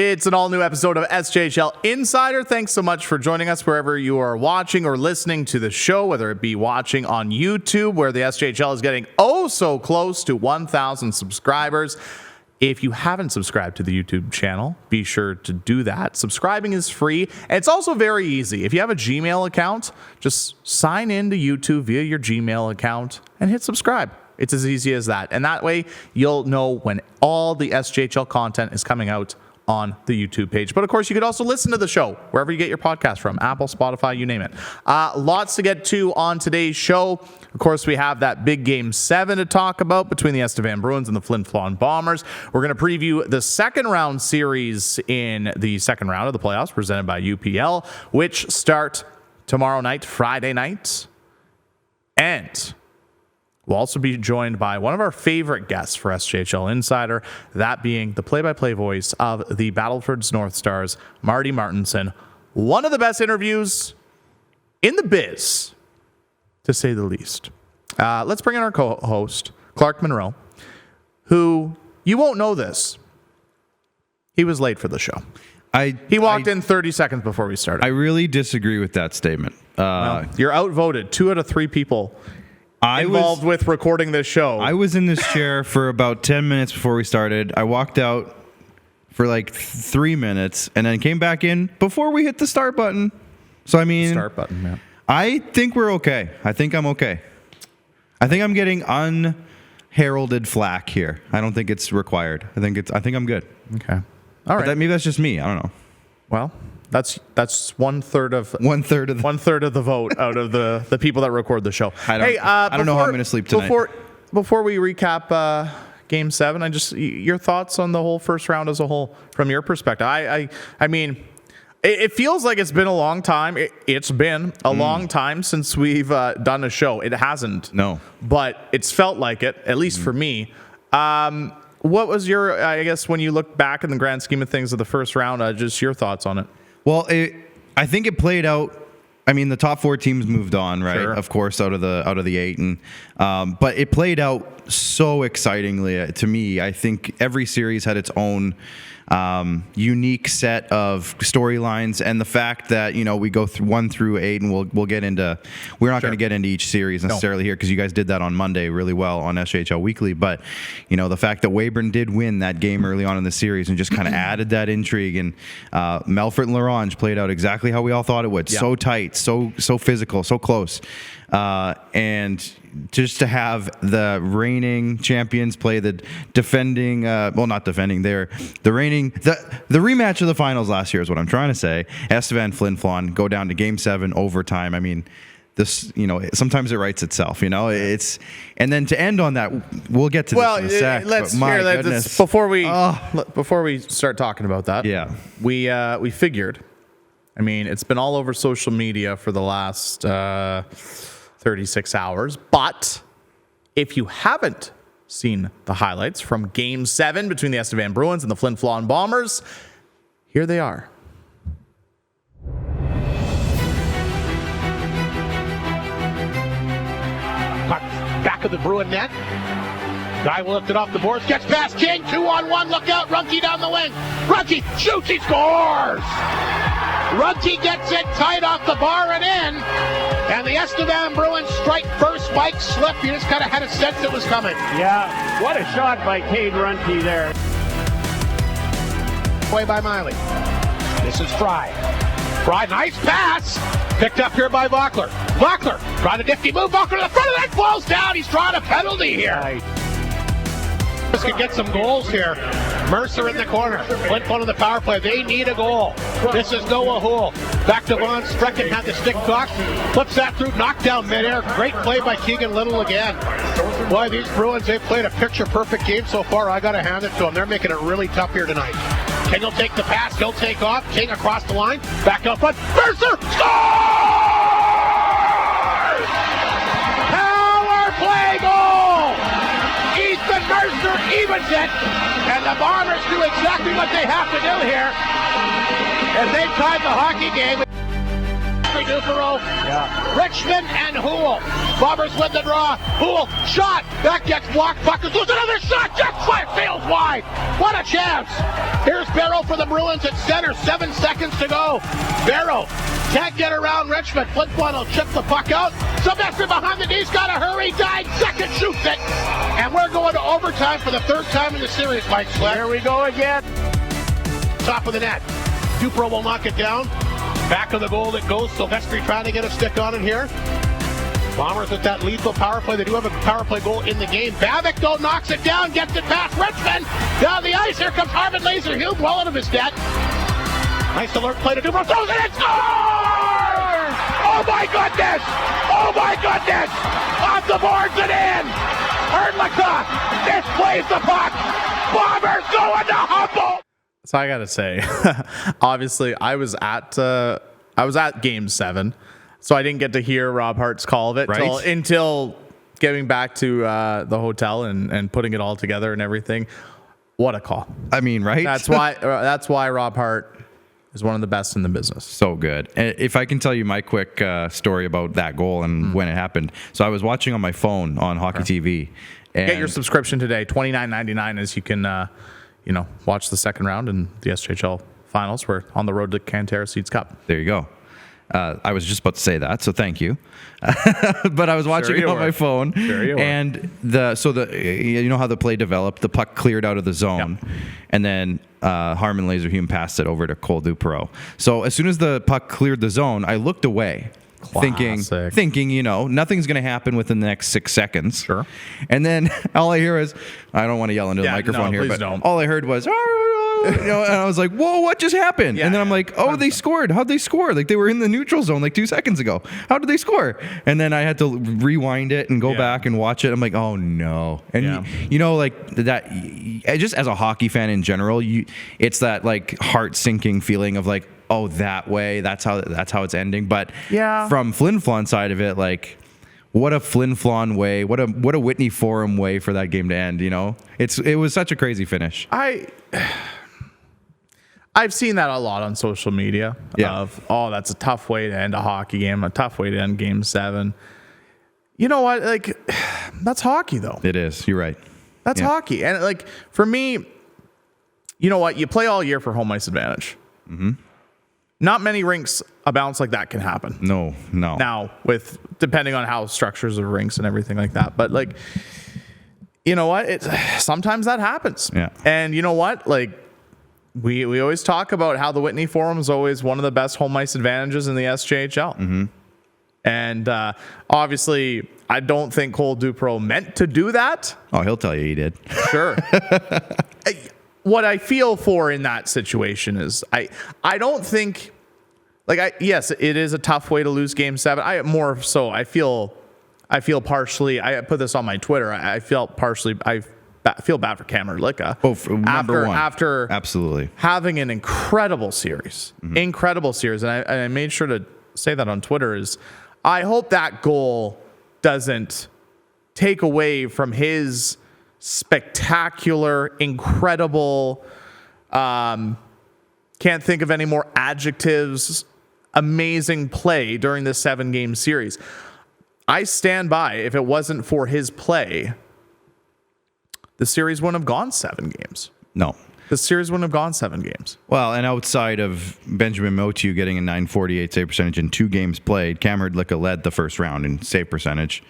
It's an all-new episode of SJHL Insider. Thanks so much for joining us wherever you are watching or listening to the show, whether it be watching on YouTube, where the SJHL is getting oh so close to 1,000 subscribers. If you haven't subscribed to the YouTube channel, be sure to do that. Subscribing is free, and it's also very easy. If you have a Gmail account, just sign in to YouTube via your Gmail account and hit subscribe. It's as easy as that. And that way, you'll know when all the SJHL content is coming out on the YouTube page. But of course, you could also listen to the show wherever you get your podcast from, Apple, Spotify, you name it. Lots to get to on today's show. Of course, we have that big Game 7 to talk about between the Estevan Bruins and the Flin Flon Bombers. We're going to preview the second round series in the second round of the playoffs presented by UPL, which start tomorrow night, Friday night. And we'll also be joined by one of our favorite guests for SJHL Insider, that being the play-by-play voice of the Battlefords North Stars, Marty Martinson. One of the best interviews in the biz, to say the least. Let's bring in our co-host, Clark Munroe, who, you won't know this, he was late for the show. He walked in 30 seconds before we started. I really disagree with that statement. Well, you're outvoted. 2 out of 3 people involved with recording this show. I was in this chair for about 10 minutes before we started. I walked out for like 3 minutes and then came back in before we hit the start button. So, I mean, start button, man. I think we're okay. I think I'm okay. I think I'm getting unheralded flack here. I don't think it's required. I think I'm good. Okay. All right. Maybe that's just me. I don't know. Well, that's one third of the vote out of the people that record the show. I don't know how I'm going to sleep tonight. Before we recap Game 7, your thoughts on the whole first round as a whole from your perspective. I mean, it feels like it's been a long time. It's been a long time since we've done a show. It hasn't. No. But it's felt like it, at least for me. What was your, I guess, when you look back in the grand scheme of things of the first round, just your thoughts on it? Well, I think it played out. I mean, the top 4 teams moved on, right? Sure. Of course, out of the 8, and but it played out so excitingly to me. I think every series had its own unique set of storylines, and the fact that we go through 1 through 8, and we'll get into. We're not going to get into each series necessarily here because you guys did that on Monday really well on SJHL Weekly. But the fact that Weyburn did win that game early on in the series and just kind of added that intrigue, and Melfort and Larange played out exactly how we all thought it would. Yeah. So tight, so physical, so close, and just to have the reigning champions play the defending, not defending, the rematch of the finals last year is what I'm trying to say. Estevan, Flin Flon go down to Game 7 overtime. I mean, this, sometimes it writes itself. It's, and then to end on that, we'll get to this in a sec. Let's hear that before we start talking about that. Yeah, we figured. I mean, it's been all over social media for the last 36 hours. But if you haven't seen the highlights from Game 7 between the Estevan Bruins and the Flin Flon Bombers, here they are. Back of the Bruin net. Guy will lift it off the boards. Gets past King. 2-on-1. Look out. Runke down the wing. Runke shoots. He scores. Runke gets it tight off the bar and in. And the Estevan Bruins strike first. Spike slip. You just kind of had a sense it was coming. Yeah. What a shot by Cade Runke there. Play by Miley. This is Fry. Fry, nice pass. Picked up here by Vockler. Vockler trying a nifty move. Vockler to the front of that, falls down. He's trying a penalty here. This could get some goals here. Mercer in the corner. Flin Flon on the power play. They need a goal. This is Noah Houle. Back to Von Strecken. Had the stick cocked. Flips that through. Knocked down midair. Great play by Keegan Little again. Boy, these Bruins, they've played a picture-perfect game so far. I got to hand it to them. They're making it really tough here tonight. King will take the pass. He'll take off. King across the line. Back up front. Mercer scores! Power play goal! Ethan Mercer evens it. And the Bombers do exactly what they have to do here. As they tied the hockey game. Dupereau. Richmond and Houle. Bombers win the draw. Houle, shot. That gets blocked. Buckers lose another shot. Just sails wide. What a chance. Here's Barrow for the Bruins at center. 7 seconds to go. Barrow can't get around Richmond. Flin will chip the puck out. Sylvester behind the D's got to hurry. 9 seconds, shoots it. And we're going to overtime for the third time in the series, Mike Sled. Here we go again. Top of the net. Dupereau will knock it down. Back of the goal it goes. Sylvester trying to get a stick on it here. Bombers with that lethal power play. They do have a power play goal in the game. Babic, though, knocks it down, gets it past Richmond. Down the ice. Here comes Harvin Laser-Hume, well out of his net. Nice alert play to Dupereau. Throws it and scores! Oh, my goodness! Oh, my goodness! Off the boards and in! Erdlicka displays the puck. Bombers going to Humboldt. So I gotta say, obviously, I was at Game 7, so I didn't get to hear Rob Hart's call of it until getting back to the hotel and putting it all together and everything. What a call! I mean, right? That's why Rob Hart is one of the best in the business. So good. And if I can tell you my quick story about that goal and when it happened. So I was watching on my phone on Hockey TV. And get your subscription today, $29.99, as you can watch the second round in the SJHL finals. We're on the road to Cantera Seeds Cup. There you go. I was just about to say that, so thank you. But I was watching it on my phone, and you know how the play developed. The puck cleared out of the zone, and then Harmon Laser-Hume passed it over to Cole Dupereau. So as soon as the puck cleared the zone, I looked away. Thinking, nothing's going to happen within the next 6 seconds. Sure. And then all I hear is, I don't want to yell into the microphone here, but all I heard was, and I was like, whoa, what just happened? And then I'm like, oh, they scored. How'd they score? Like, they were in the neutral zone like 2 seconds ago. How did they score? And then I had to rewind it and go back and watch it. I'm like, oh no. And like that, just as a hockey fan in general, it's that like heart sinking feeling of like, oh, that way, that's how it's ending. But from Flin Flon side of it, like, what a Flin Flon way, what a Whitney Forum way for that game to end. It was such a crazy finish. I've seen that a lot on social media. That's a tough way to end a hockey game, a tough way to end Game 7. You know what? Like, that's hockey, though. It is. You're right. That's hockey, and like for me, you know what? You play all year for home ice advantage. Mm-hmm. Not many rinks a bounce like that can happen. No. Now, depending on how structures of rinks and everything like that, but like, you know what? Sometimes that happens. Yeah. And you know what? Like, we always talk about how the Whitney Forum is always one of the best home ice advantages in the SJHL. Mm-hmm. And obviously, I don't think Cole Dupereau meant to do that. Oh, he'll tell you he did. Sure. What I feel for in that situation is I don't think, yes, it is a tough way to lose Game 7. I feel partially, I put this on my Twitter, I feel bad for Cam Erdlicka. After absolutely having an incredible series. And I made sure to say that on Twitter is I hope that goal doesn't take away from his spectacular, incredible, can't think of any more adjectives, amazing play during this 7-game series. I stand by, if it wasn't for his play, the series wouldn't have gone 7 games. No. The series wouldn't have gone 7 games. Well, and outside of Benjamin Motu getting a .948 save percentage in 2 games played, Cam Erdlicka led the first round in save percentage.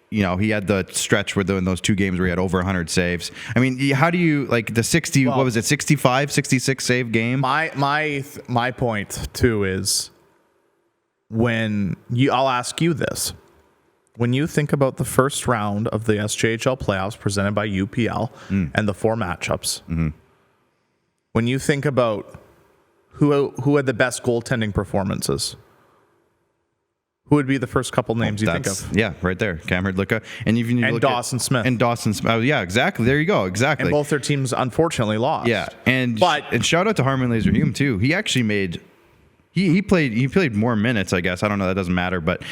He had the stretch in those 2 games where he had over 100 saves. I mean, how do you, like, the 60, what was it, 65, 66 save game? My point, too, is I'll ask you this. When you think about the first round of the SJHL playoffs presented by UPL and the 4 matchups, when you think about who had the best goaltending performances, who would be the first couple names you think of? Yeah, right there. Cam Erdlicka. And Dawson Smith. And Dawson Smith. Oh, yeah, exactly. There you go. Exactly. And both their teams unfortunately lost. Yeah. And shout out to Harmon Laser-Hume, too. He actually made... He played more minutes, I guess. I don't know. That doesn't matter. But,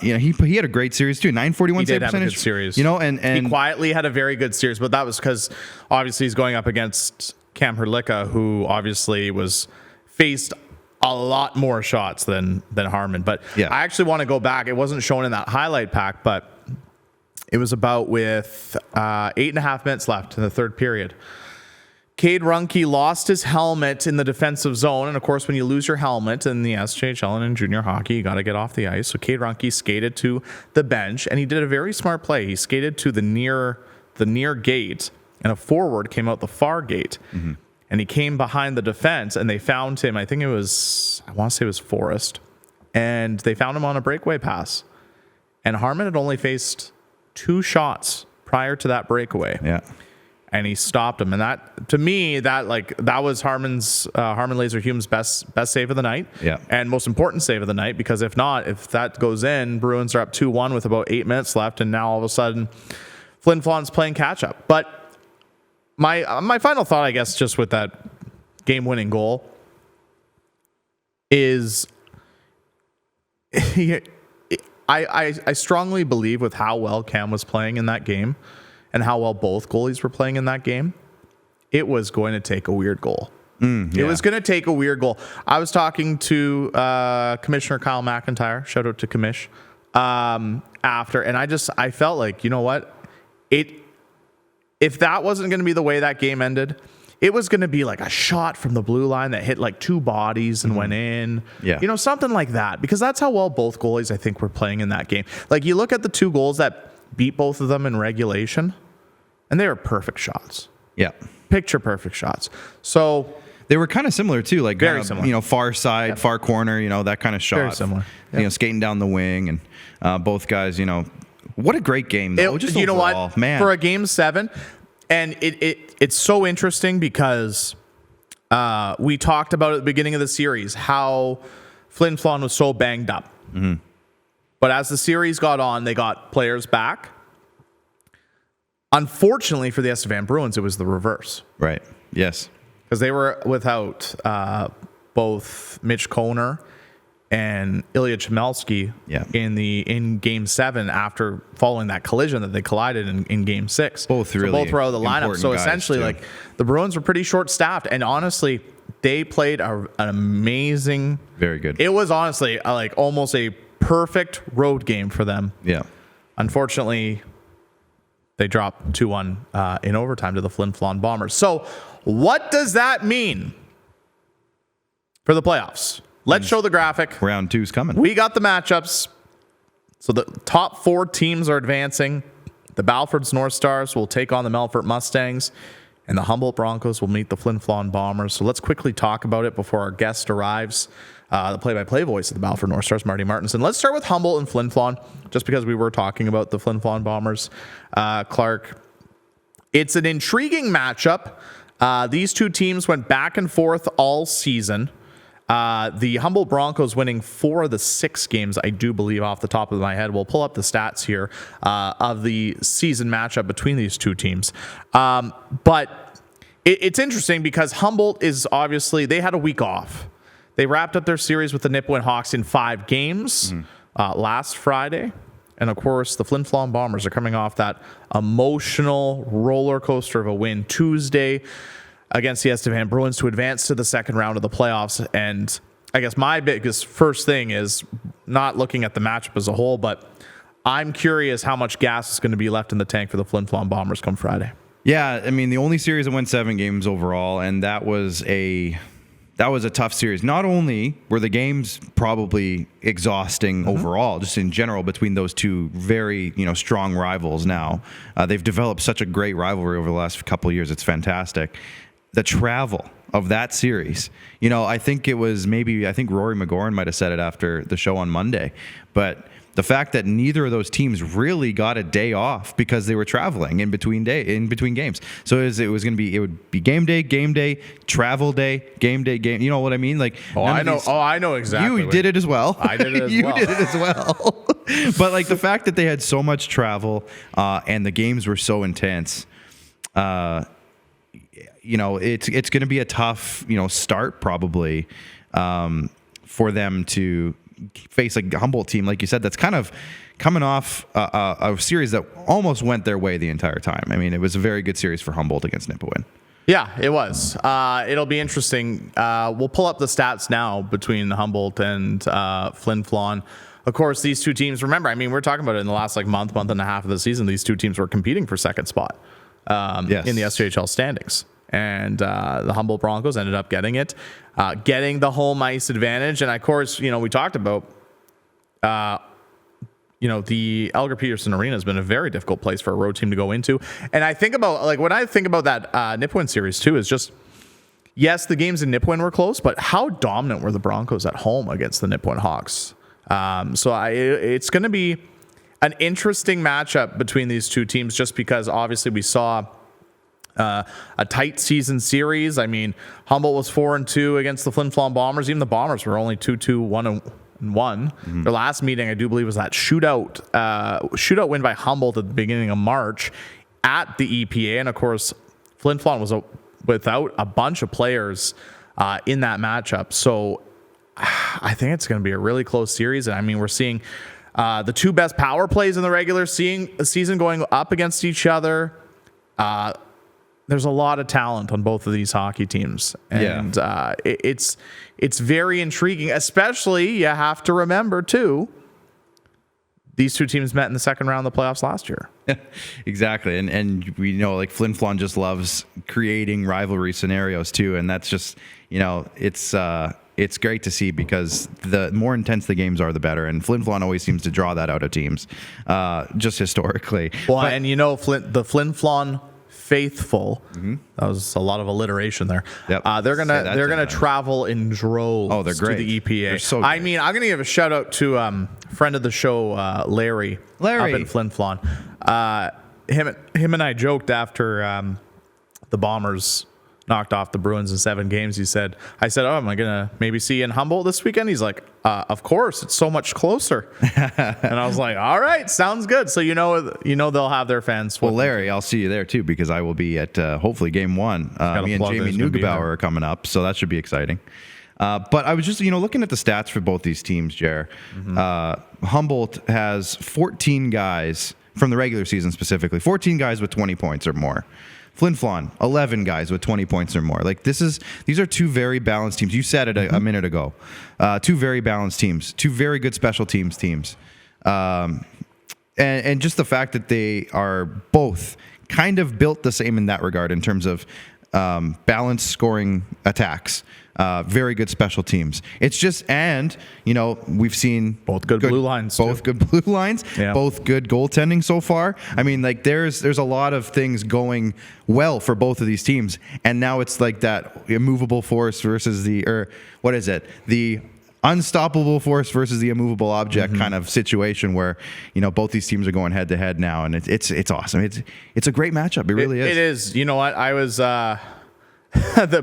he had a great series, too. 941 save percentage. He did have a good series. And he quietly had a very good series. But that was because, obviously, he's going up against Cam Erdlicka, who obviously was faced a lot more shots than Harman. But Yeah. I actually want to go back. It wasn't shown in that highlight pack, but it was about with 8.5 minutes left in the third period. Cade Runke lost his helmet in the defensive zone. And of course, when you lose your helmet in the SJHL and in junior hockey, you got to get off the ice. So Cade Runke skated to the bench, and he did a very smart play. He skated to the near gate, and a forward came out the far gate. Mm-hmm. And he came behind the defense, and they found him. I want to say it was Forrest. And they found him on a breakaway pass. And Harman had only faced 2 shots prior to that breakaway. Yeah. And he stopped him. And that, to me, that was Harman Laser-Hume's best save of the night. Yeah. And most important save of the night, because if that goes in, Bruins are up 2-1 with about 8 minutes left, and now all of a sudden Flin Flon's playing catch up. But my final thought, I guess, just with that game-winning goal is I strongly believe with how well Cam was playing in that game and how well both goalies were playing in that game, it was going to take a weird goal. It was going to take a weird goal. I was talking to Commissioner Kyle McIntyre, shout out to Commish, after, and I felt like, you know what? If that wasn't going to be the way that game ended, it was going to be like a shot from the blue line that hit like 2 bodies and went in. Yeah. You know, something like that, because that's how well both goalies, I think, were playing in that game. Like, you look at the 2 goals that beat both of them in regulation, and they were perfect shots. Yeah. Picture perfect shots. So they were kind of similar too, like very similar. You know, far side, far corner, you know, that kind of shot. Very similar. You know, skating down the wing, and both guys, you know, what a great game though. Just you overall, know what, man, for a game 7, and it's so interesting because we talked about at the beginning of the series how Flin Flon was so banged up. Mm-hmm. But as the series got on, they got players back. Unfortunately for the Estevan Bruins, it was the reverse. Right. Yes. Because they were without both Mitch Koner and Ilya Chmelski in Game 7 after following that collision that they collided in Game 6. Both were out of the lineup. So essentially, like, the Bruins were pretty short-staffed, and honestly, they played an amazing. Very good. It was honestly like almost a perfect road game for them. Yeah. Unfortunately, they dropped 2-1 in overtime to the Flin Flon Bombers. So what does that mean for the playoffs? Let's show the graphic. Round 2's coming. We got the matchups. So the top 4 teams are advancing. The Battlefords North Stars will take on the Melfort Mustangs, and the Humboldt Broncos will meet the Flin Flon Bombers. So let's quickly talk about it before our guest arrives. The play-by-play voice of the Battlefords North Stars, Marty Martinson. Let's start with Humboldt and Flin Flon, just because we were talking about the Flin Flon Bombers. Clark, it's an intriguing matchup. These 2 teams went back and forth all season. The Humboldt Broncos winning 4 of the 6 games, I do believe, off the top of my head. We'll pull up the stats here of the season matchup between these 2 teams. But it's interesting because Humboldt is obviously, they had a week off. They wrapped up their series with the Nipawin Hawks in 5 games last Friday. And of course, the Flin Flon Bombers are coming off that emotional roller coaster of a win Tuesday against the Estevan Bruins to advance to the second round of the playoffs. And I guess my biggest first thing is not looking at the matchup as a whole, but I'm curious how much gas is going to be left in the tank for the Flin Flon Bombers come Friday. Yeah, I mean, the only series that went 7 games overall, and that was a tough series. Not only were the games probably exhausting overall, just in general, between those 2 very, strong rivals now. They've developed such a great rivalry over the last couple of years. It's fantastic. The travel of that series, I think Rory McGoran might have said it after the show on Monday, but the fact that neither of those teams really got a day off because they were traveling in between games. So it would be game day, travel day, game day, game. You know what I mean? Like, I know exactly. You did it as well. I did it as you well. did it as well. But like the fact that they had so much travel and the games were so intense, it's going to be a tough, start probably for them to face a Humboldt team, like you said, that's kind of coming off a series that almost went their way the entire time. I mean, it was a very good series for Humboldt against Nipawin. Yeah, it was. It'll be interesting. We'll pull up the stats now between Humboldt and Flin Flon. Of course, these two teams, remember, I mean, we're talking about it in the last month and a half of the season. These two teams were competing for second spot in the SJHL standings. And the Humboldt Broncos ended up getting it, getting the home ice advantage. And of course, we talked about, the Elgar Peterson Arena has been a very difficult place for a road team to go into. And I think about, when I think about that Nipawin series too, is just, yes, the games in Nipawin were close, but how dominant were the Broncos at home against the Nipawin Hawks? It's going to be an interesting matchup between these two teams, just because obviously we saw a tight season series. I mean, Humboldt was 4-2 against the Flin Flon Bombers. Even the Bombers were only 2-2, 1-1. Their last meeting, I do believe, was that shootout win by Humboldt at the beginning of March at the EPA. And of course, Flin Flon was without a bunch of players in that matchup. So I think it's going to be a really close series. And I mean, we're seeing the two best power plays in the regular season going up against each other. There's a lot of talent on both of these hockey teams. And it's very intriguing, especially you have to remember too, these two teams met in the second round of the playoffs last year. Exactly. And we know Flin Flon just loves creating rivalry scenarios too. And that's just, it's great to see, because the more intense the games are, the better. And Flin Flon always seems to draw that out of teams, just historically. Well, and the Flin Flon faithful. That was a lot of alliteration there. Yep. They're gonna travel in droves. Oh, they're great. To the EPA. They're so great. I mean, I'm gonna give a shout out to friend of the show, Larry up in Flin Flon. Him and I joked after the Bombers knocked off the Bruins in 7 games. I said, oh, am I gonna maybe see you in Humboldt this weekend? He's like, of course, it's so much closer. And I was like, all right, sounds good. So they'll have their fans. Well, Larry, I'll see you there too, because I will be at hopefully game 1. Me and Jamie Neugebauer are coming up, so that should be exciting. But I was just looking at the stats for both these teams, Jer. Humboldt has 14 guys from the regular season specifically, 14 guys with 20 points or more. Flin Flon, 11 guys with 20 points or more. These are two very balanced teams. You said it a minute ago. Two very balanced teams, two very good special teams. And just the fact that they are both kind of built the same in that regard in terms of balanced scoring attacks. Very good special teams. It's just, we've seen both good blue lines, both good blue lines, both good goaltending so far. I mean, there's a lot of things going well for both of these teams, and now it's like that immovable force versus the unstoppable force versus the immovable object kind of situation where both these teams are going head to head now, and it's awesome. It's a great matchup. It really is. It is. You know what? I was.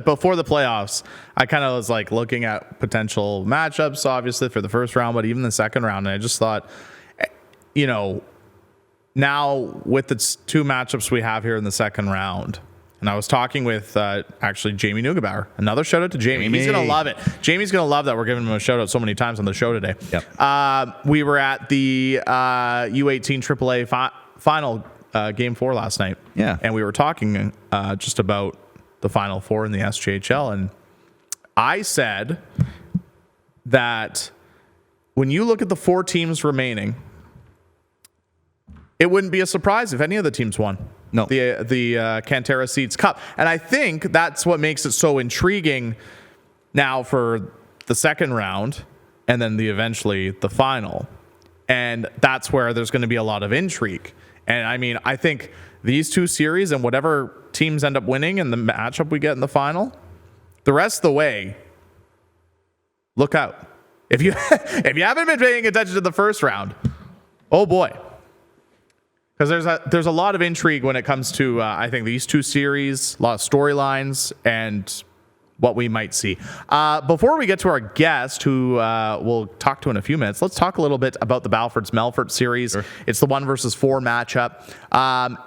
Before the playoffs, I kind of was looking at potential matchups, obviously, for the first round, but even the second round. And I just thought, now with the two matchups we have here in the second round, and I was talking with actually Jamie Neugebauer. Another shout out to Jamie. He's going to love it. Jamie's going to love that we're giving him a shout out so many times on the show today. Yep. We were at the U18 AAA final game 4 last night. Yeah. And we were talking just about the Final Four in the SJHL, and I said that when you look at the 4 teams remaining, it wouldn't be a surprise if any of the teams won. No. The Cantera Seeds Cup. And I think that's what makes it so intriguing now for the second round and then eventually the final. And that's where there's going to be a lot of intrigue. And I mean, I think these two series and whatever teams end up winning and the matchup we get in the final, the rest of the way, look out. If you haven't been paying attention to the first round, oh boy. Because there's a lot of intrigue when it comes to, I think, these two series, a lot of storylines, and what we might see. Before we get to our guest, who we'll talk to in a few minutes, let's talk a little bit about the Battlefords-Melfort series. Sure. It's the 1 versus 4 matchup.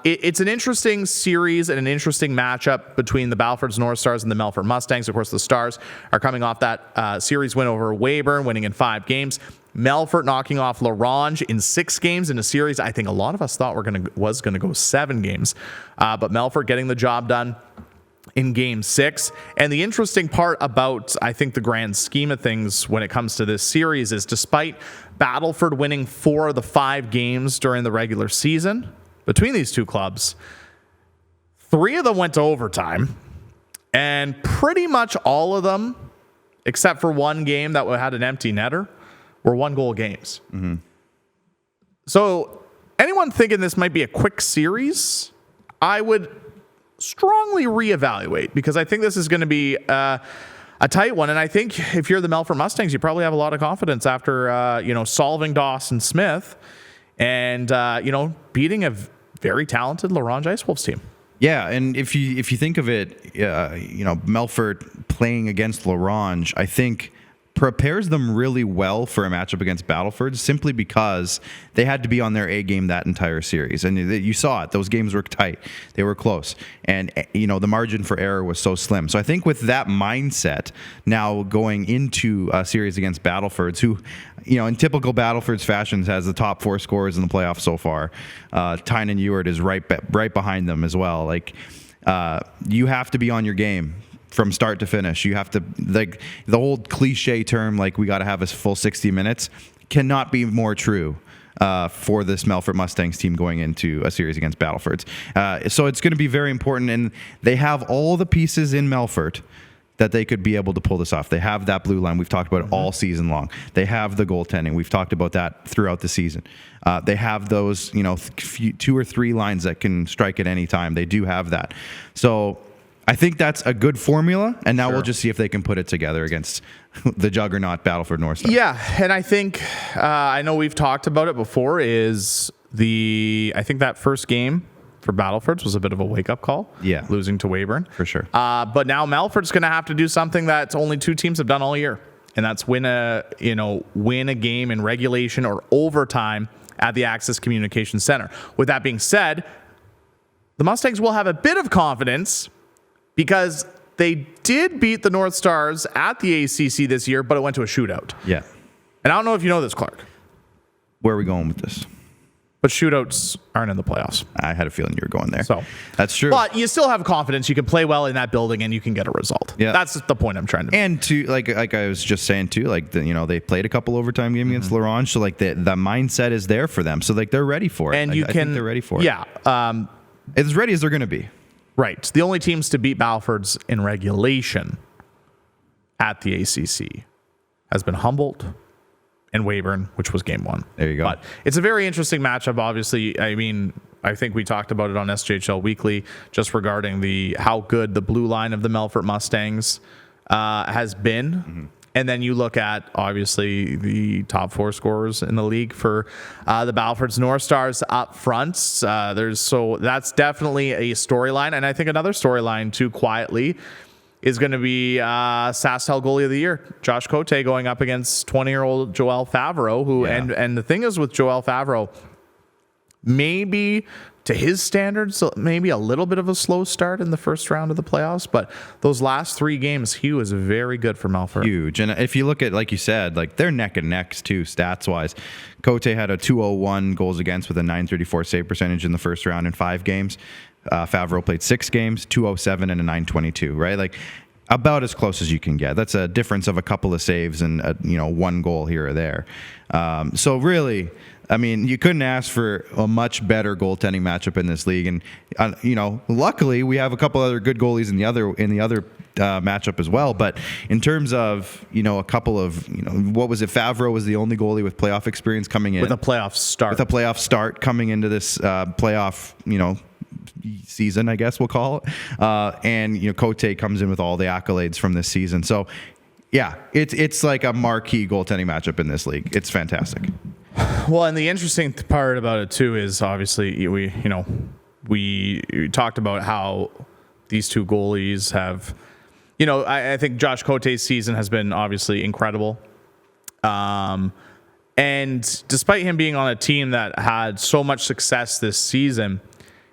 It's an interesting series and an interesting matchup between the Battlefords North Stars and the Melfort Mustangs. Of course, the Stars are coming off that series win over Weyburn, winning in 5 games. Melfort knocking off LaRange in 6 games in a series I think a lot of us thought was going to go 7 games. But Melfort getting the job done. in Game 6. And the interesting part about, I think, the grand scheme of things when it comes to this series is despite Battleford winning 4 of the 5 games during the regular season between these two clubs, 3 of them went to overtime, and pretty much all of them, except for one game that had an empty netter, were 1-goal games. Mm-hmm. So anyone thinking this might be a quick series, I would strongly reevaluate, because I think this is going to be a tight one. And I think if you're the Melfort Mustangs, you probably have a lot of confidence after solving Dawson Smith and beating a very talented La Ronge Ice Wolves team. Yeah, and if you think of it, Melfort playing against La Ronge, I think prepares them really well for a matchup against Battlefords, simply because they had to be on their A game that entire series. And you saw it. Those games were tight. They were close. And, the margin for error was so slim. So I think with that mindset, now going into a series against Battlefords, who, in typical Battlefords fashions, has the top 4 scorers in the playoffs so far. Tynan Ewart is right behind them as well. You have to be on your game from start to finish. You have to, the old cliche term, we got to have a full 60 minutes, cannot be more true for this Melfort Mustangs team going into a series against Battlefords. So it's going to be very important, and they have all the pieces in Melfort that they could be able to pull this off. They have that blue line. We've talked about it all season long. They have the goaltending. We've talked about that throughout the season. They have those, 2 or 3 lines that can strike at any time. They do have that. So I think that's a good formula, and now we'll just see if they can put it together against the juggernaut Battleford North Star. Yeah, and I think, I know we've talked about it before, I think that first game for Battlefords was a bit of a wake-up call. Yeah. Losing to Weyburn. For sure. But now Melford's going to have to do something that only 2 teams have done all year, and that's win a game in regulation or overtime at the Access Communications Center. With that being said, the Mustangs will have a bit of confidence because they did beat the North Stars at the ACC this year, but it went to a shootout. Yeah. And I don't know if you know this, Clark. Where are we going with this? But shootouts aren't in the playoffs. I had a feeling you were going there. So that's true. But you still have confidence. You can play well in that building and you can get a result. Yeah. That's the point I'm trying to make. And to like I was just saying too, they played a couple overtime games against La Ronge, so the mindset is there for them. So they're ready for it. And I think they're ready for it. Yeah. As ready as they're going to be. Right. The only teams to beat Battlefords in regulation at the ACC has been Humboldt and Weyburn, which was game 1. There you go. But it's a very interesting matchup, obviously. I mean, I think we talked about it on SJHL Weekly just regarding how good the blue line of the Melfort Mustangs has been. Mm-hmm. And then you look at, obviously, the top 4 scorers in the league for the Battlefords North Stars up front. That's definitely a storyline. And I think another storyline, too, quietly, is going to be SASTEL Goalie of the Year, Josh Cote, going up against 20-year-old Joel Favreau. And the thing is with Joel Favreau, maybe to his standards, maybe a little bit of a slow start in the first round of the playoffs, but those last 3 games, he was very good for Melfort. Huge. And if you look at, like you said, they're neck and neck too, stats-wise. Cote had a 201 goals against with a 934 save percentage in the first round in 5 games. Favreau played 6 games, 207 and a 922, right? About as close as you can get. That's a difference of a couple of saves and 1 goal here or there. So really, I mean, you couldn't ask for a much better goaltending matchup in this league, and luckily we have a couple other good goalies in the other matchup as well. But in terms of a couple of what was it? Favreau was the only goalie with playoff experience coming in with a playoff start coming into this playoff season, I guess we'll call it. And Cote comes in with all the accolades from this season. So yeah, it's like a marquee goaltending matchup in this league. It's fantastic. Well, and the interesting part about it too is obviously we talked about how these 2 goalies have, I think Josh Cote's season has been obviously incredible. And despite him being on a team that had so much success this season,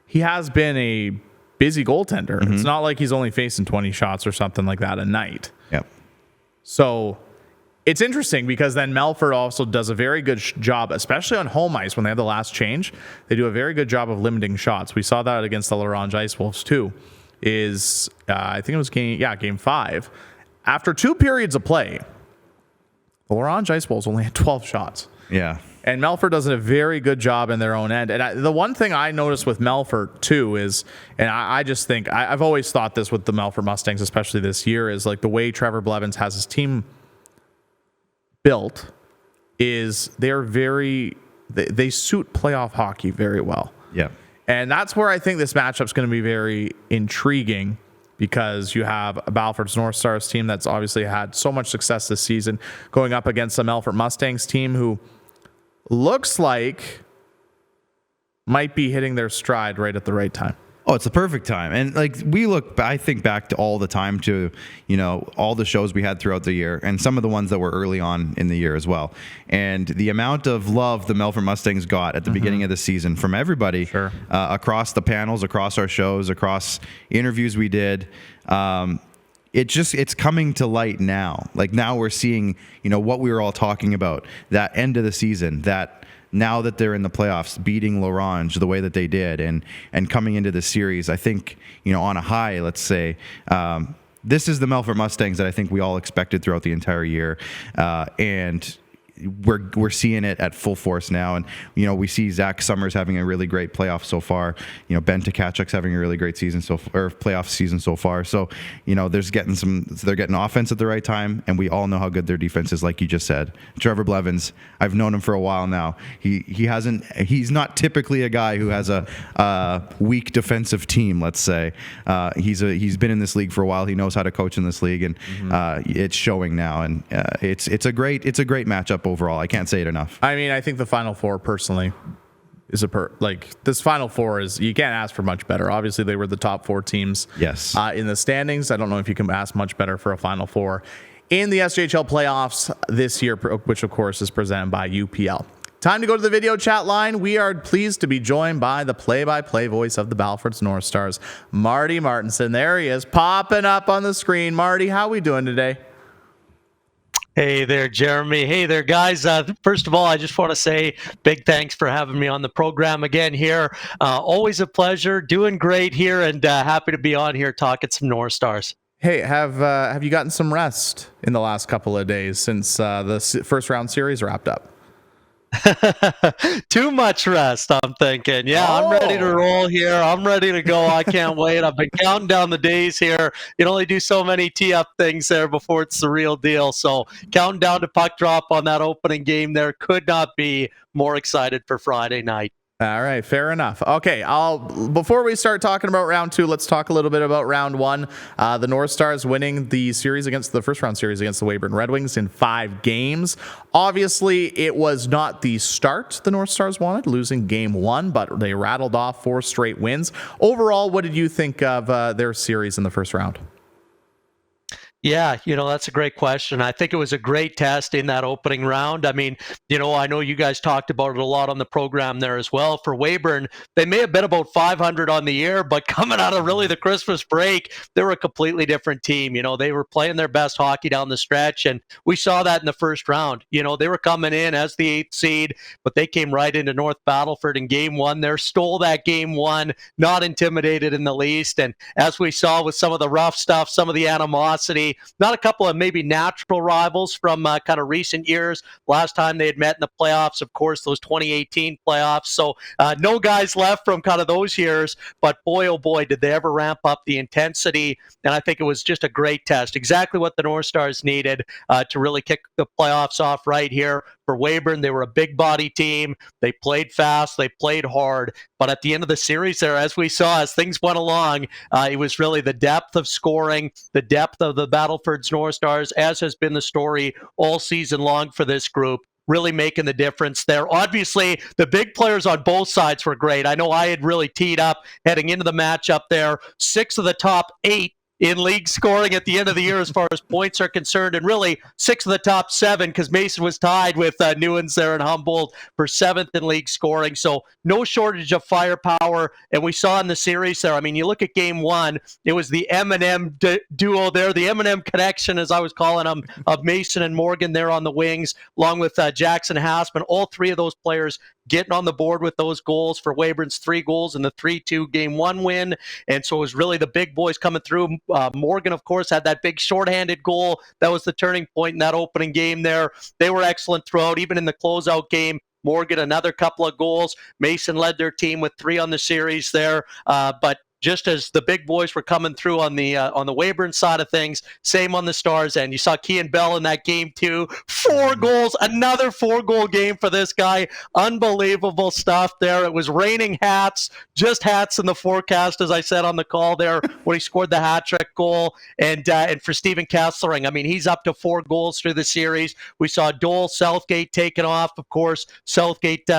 he has been a busy goaltender. Mm-hmm. It's not like he's only facing 20 shots or something like that a night. Yep. So it's interesting because then Melfort also does a very good job, especially on home ice when they have the last change. They do a very good job of limiting shots. We saw that against the La Ronge Ice Wolves too. is, I think it was game 5. After 2 periods of play, the L'Orange Ice Wolves only had 12 shots. Yeah. And Melfort does a very good job in their own end. And the one thing I noticed with Melfort, too, is, and I just think, I've always thought this with the Melfort Mustangs, especially this year, is like the way Trevor Blevins has his team built is they suit playoff hockey very well. Yeah. And that's where I think this matchup's going to be very intriguing, because you have a Battlefords North Stars team that's obviously had so much success this season going up against the Melfort Mustangs team who looks like might be hitting their stride right at the right time. Oh, it's the perfect time. And I think back to all the time to, all the shows we had throughout the year and some of the ones that were early on in the year as well. And the amount of love the Melfort Mustangs got at the beginning of the season from everybody, across the panels, across our shows, across interviews we did, it's coming to light now. Like now we're seeing, what we were all talking about, that end of the season, that now that they're in the playoffs, beating L'Orange the way that they did and coming into the series, I think, on a high, let's say, this is the Melfort Mustangs that I think we all expected throughout the entire year. And we're seeing it at full force now. And, we see Zach Summers having a really great playoff so far. Ben Tkachuk's having a really great season playoff season so far. So, they're getting offense at the right time, and we all know how good their defense is, like you just said. Trevor Blevins, I've known him for a while now. He's not typically a guy who has a weak defensive team, let's say. He's been in this league for a while. He knows how to coach in this league, and it's showing now. And it's a great matchup overall. I can't say it enough. I mean, I think the Final Four personally is this Final Four is, you can't ask for much better. Obviously, they were the top 4 teams in the standings. I don't know if you can ask much better for a Final Four in the SJHL playoffs this year, which of course is presented by UPL. Time to go to the video chat line. We are pleased to be joined by the play-by-play voice of the Battlefords North Stars, Marty Martinson. There he is, popping up on the screen. Marty, how we doing today? Hey there, Jeromy. Hey there, guys. First of all, I just want to say big thanks for having me on the program again here. Always a pleasure. Doing great here, and happy to be on here talking some North Stars. Hey, have you gotten some rest in the last couple of days since the first round series wrapped up? Too much rest, I'm thinking. Yeah, I'm ready to roll here. I'm ready to go. I can't wait. I've been counting down the days here. You can only do so many tee-up things there before it's the real deal. So counting down to puck drop on that opening game there. Could not be more excited for Friday night. All right, fair enough. Okay, before we start talking about round 2, let's talk a little bit about round 1. The North Stars winning the first round series against the Weyburn Red Wings in 5 games. Obviously, it was not the start the North Stars wanted, losing game 1, but they rattled off 4 straight wins. Overall, what did you think of their series in the first round? Yeah, that's a great question. I think it was a great test in that opening round. I mean, I know you guys talked about it a lot on the program there as well. For Weyburn, they may have been about 500 on the year, but coming out of really the Christmas break, they were a completely different team. They were playing their best hockey down the stretch, and we saw that in the first round. They were coming in as the 8th seed, but they came right into North Battleford in game 1 there, stole that game 1, not intimidated in the least. And as we saw with some of the rough stuff, some of the animosity, not a couple of maybe natural rivals from kind of recent years. Last time they had met in the playoffs, of course, those 2018 playoffs. So no guys left from kind of those years, but boy, oh boy, did they ever ramp up the intensity. And I think it was just a great test, exactly what the North Stars needed to really kick the playoffs off right here. For Weyburn, they were a big body team. They played fast, they played hard. But at the end of the series there, as we saw, as things went along, it was really the depth of scoring, the depth of the Battlefords North Stars, as has been the story all season long for this group, really making the difference there. Obviously, the big players on both sides were great. I know I had really teed up heading into the matchup there. 6 of the top 8 in league scoring at the end of the year as far as points are concerned, and really 6 of the top 7, because Mason was tied with Newens there in Humboldt for 7th in league scoring. So no shortage of firepower, and we saw in the series there, I mean, you look at game 1, it was the M&M duo there, the M&M connection, as I was calling them, of Mason and Morgan there on the wings, along with Jackson Hassman. All 3 of those players getting on the board with those goals for Weyburn's 3 goals in the 3-2 Game 1 win. And so it was really the big boys coming through. Morgan, of course, had that big shorthanded goal. That was the turning point in that opening game there. They were excellent throughout, even in the closeout game. Morgan, another couple of goals. Mason led their team with 3 on the series there. But just as the big boys were coming through on the Weyburn side of things, same on the Stars end. You saw Kean Bell in that game too. 4 goals, another 4-goal game for this guy. Unbelievable stuff there. It was raining hats, just hats in the forecast, as I said on the call there when he scored the hat-trick goal. And for Steven Kesslering, I mean, he's up to 4 goals through the series. We saw Dole Southgate taken off, of course. Southgate,